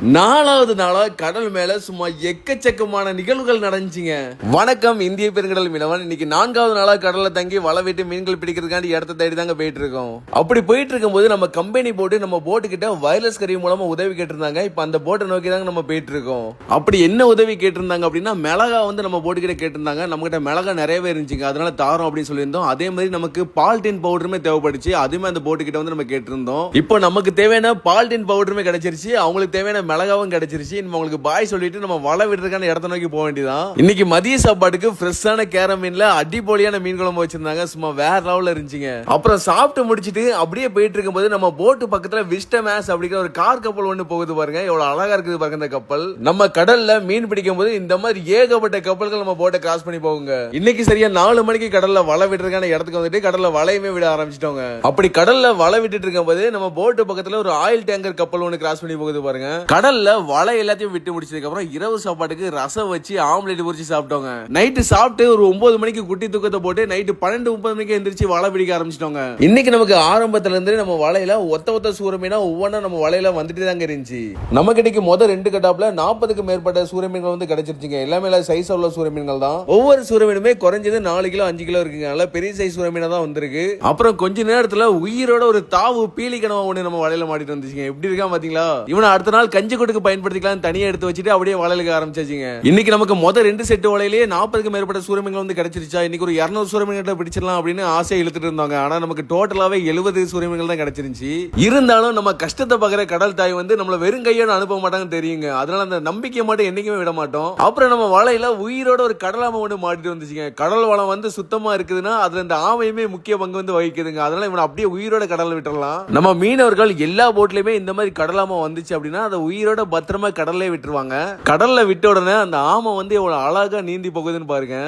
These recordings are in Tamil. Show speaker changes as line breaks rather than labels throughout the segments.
நாலாவது நாளா கடல் மேல சும்மா எக்கச்சக்கமான நிகழ்வுகள் நடந்துச்சுங்க. வணக்கம் இந்திய பெருங்கடல் மீனவன். இன்னைக்கு 4வது நாளா கடல்ல தங்கி வலை விட்டு மீன்கள் பிடிக்கிறதுக்காண்டி இடத்த தேடி தாங்க போயிட்டு இருக்கோம். அப்படி போயிட்டு இருக்கும்போது நம்ம கம்பெனி போட்டு நம்ம போட்டு கிட்ட வயர்லெஸ் கருவி மூலமா உதவி கேட்டிருந்தாங்க. இப்ப அந்த போட்டை நோக்கி தாங்க நம்ம போயிட்டு இருக்கோம். அப்படி என்ன உதவி கேட்டிருந்தாங்க அப்படின்னா மிளகா வந்து நம்ம போட்டு கிட்ட கேட்டிருந்தாங்க. நம்ம கிட்ட மிளகா நிறையவே இருந்துச்சுங்க, அதனால தாரோம் அப்படின்னு சொல்லியிருந்தோம். அதே மாதிரி நமக்கு பால்டின் பவுடருமே தேவைப்படுச்சு, அதுவுமே அந்த போட்டு கிட்ட வந்து நம்ம கேட்டிருந்தோம். இப்போ நமக்கு தேவையான பால்டின் பவுடருமே கிடைச்சிருச்சு, அவங்களுக்கு தேவையான மிளகாவும் கிடைச்சிருச்சு. உங்களுக்கு பாய் சொல்லிட்டு நம்ம வலை விடுறதுக்கான இடத்த நோக்கி போக வேண்டியதான். இன்னைக்கு மதிய சாப்பாட்டுக்கு ஃப்ரெஷ்ஷான கேர மீன்ல அடிப்பொலியான மீன் குழம்பு வச்சிருந்தாங்க, சும்மா வேற லெவல்ல இருந்துச்சுங்க. அப்புறம் சாப்பிட்டு முடிச்சிட்டு அப்படியே போயிட்டு இருக்கும்போது நம்ம போட்டு பக்கத்துல விஸ்டமேஸ் அப்படிங்கிற ஒரு கார் கப்பல் ஒண்ணு போகுது பாருங்க, எவ்வளவு அழகா இருக்குது பாருங்க இந்த கப்பல். நம்ம கடல்ல மீன் பிடிக்கும் போது இந்த மாதிரி ஏகப்பட்ட கப்பல்கள் நம்ம போட்டை கிராஸ் பண்ணி போகுங்க. இன்னைக்கு சரியா 4 மணிக்கு கடல்ல வலை விடுறதுக்கான இடத்துக்கு வந்துட்டு கடல்ல வலையுமே விட ஆரம்பிச்சிட்டோங்க. அப்படி கடல்ல வலை விட்டுட்டு இருக்கும் போது நம்ம போட்டு பக்கத்துல ஒரு ஆயில் டேங்கர் கப்பல் ஒண்ணு கிராஸ் பண்ணி போகுது பாருங்க. கடல்ல வலை எல்லாத்தையும் விட்டு முடிச்சதுக்கு அப்புறம் இரவு சாப்பாட்டுக்கு ரசம் வச்சு ஆம்லெட் பொரிச்சு சாப்பிட்டோங்க. நைட்டு சாப்பிட்டு ஒரு 9 மணிக்கு குட்டி தூக்கத்தை போட்டு நைட்டு 12-30 மணிக்கு எந்திரிச்சு வலை பிடிக்க ஆரம்பிச்சிட்டோங்க. இன்னைக்கு நமக்கு ஆரம்பத்துல இருந்து நம்ம வலையில ஒத்த சூரமீனா ஒவ்வொன்னா நம்ம வலையில வந்துட்டு தாங்க இருந்துச்சு. நம்ம கிடைக்கு முதல் 2 கட்டாப்ல 40க்கு மேற்பட்ட சூரமீன்கள் வந்து கிடைச்சிருச்சுங்க. எல்லாமே சைஸ் உள்ள சூரமீன்கள் தான். ஒவ்வொரு சூரமீனுமே குறைஞ்சது 4 கிலோ 5 கிலோ இருக்குங்க. நல்ல பெரிய சைஸ் சூரமீனா தான் வந்திருக்கு. அப்புறம் கொஞ்ச நேரத்துல உயிரோட ஒரு தாவு பீலி கனவா ஒண்ணு நம்ம வலையில மாட்டிட்டு வந்துச்சுங்க. எப்படி இருக்கா பாத்தீங்களா? இவனை அடுத்த நாள் கஞ்சி கொட்டுக்கு பயன்படுத்திக்கலாம் தனியா எடுத்து வச்சுட்டு அப்படியே வலையில ஆரம்பிச்சாச்சுங்க. இன்னைக்கு நமக்கு முதல் 2 செட் வலையிலேயே 40க்கு மேற்பட்ட சூரமீன்கள் வந்து கிடைச்சிருச்சா. இன்னைக்கு ஒரு 200 சூரமீன்களை பிடிச்சிடலாம் அப்படின்னு ஆசையை இழுத்துட்டு இருந்தாங்க. ஆனா நமக்கு டோட்டலாவே 70 சூரமீன்கள் தான் கிடைச்சிருந்துச்சு. இருந்தாலும் நம்ம கஷ்டத்தை பார்க்குற கடல் தாய் வந்து நம்மள வெறும் கையோட அனுப்ப மாட்டாங்கன்னு தெரியுங்க. அதனால அந்த நம்பிக்கையை மட்டும் என்னைக்குமே விட மாட்டோம். அப்புறம் நம்ம வலையில உயிரோட ஒரு கடலாம ஒன்று மாட்டிட்டு வந்துச்சுங்க. கடல் வளம் வந்து சுத்தமா இருக்குதுன்னா அதுல இந்த ஆமையுமே முக்கிய பங்கு வந்து வகிக்குதுங்க. அதனால இவனை அப்படியே உயிரோட கடல்ல விட்டுறலாம். நம்ம மீனவர்கள் எல்லா போட்லயுமே இந்த மாதிரி கடலாம வந்துச்சு அப்படின்னா அதை உயிரோட பத்திரமா கடல்ல விட்டுருவாங்க. கடல்ல விட்ட உடனே அந்த ஆமை வந்து எவ்வளவு அழகா நீந்தி போகுதுன்னு பாருங்க.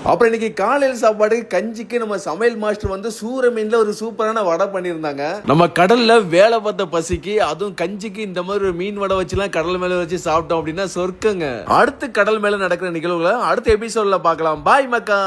அப்புறம் இன்னைக்கு காலையில் சாப்பாடு கஞ்சிக்கு நம்ம சமையல் மாஸ்டர் வந்து சூரமீன்ல ஒரு சூப்பரான வடை பண்ணியிருந்தாங்க. நம்ம கடல்ல வேலை பார்த்த பசிக்கு அதுவும் கஞ்சிக்கு இந்த மாதிரி ஒரு மீன் வடை வச்சுலாம் கடல் மேல வச்சு சாப்பிட்டோம் அப்படின்னா சொர்க்கங்க. அடுத்து கடல் மேல நடக்கிற நிகழ்வுகளை அடுத்த எபிசோட்ல பார்க்கலாம். பாய் மக்கா.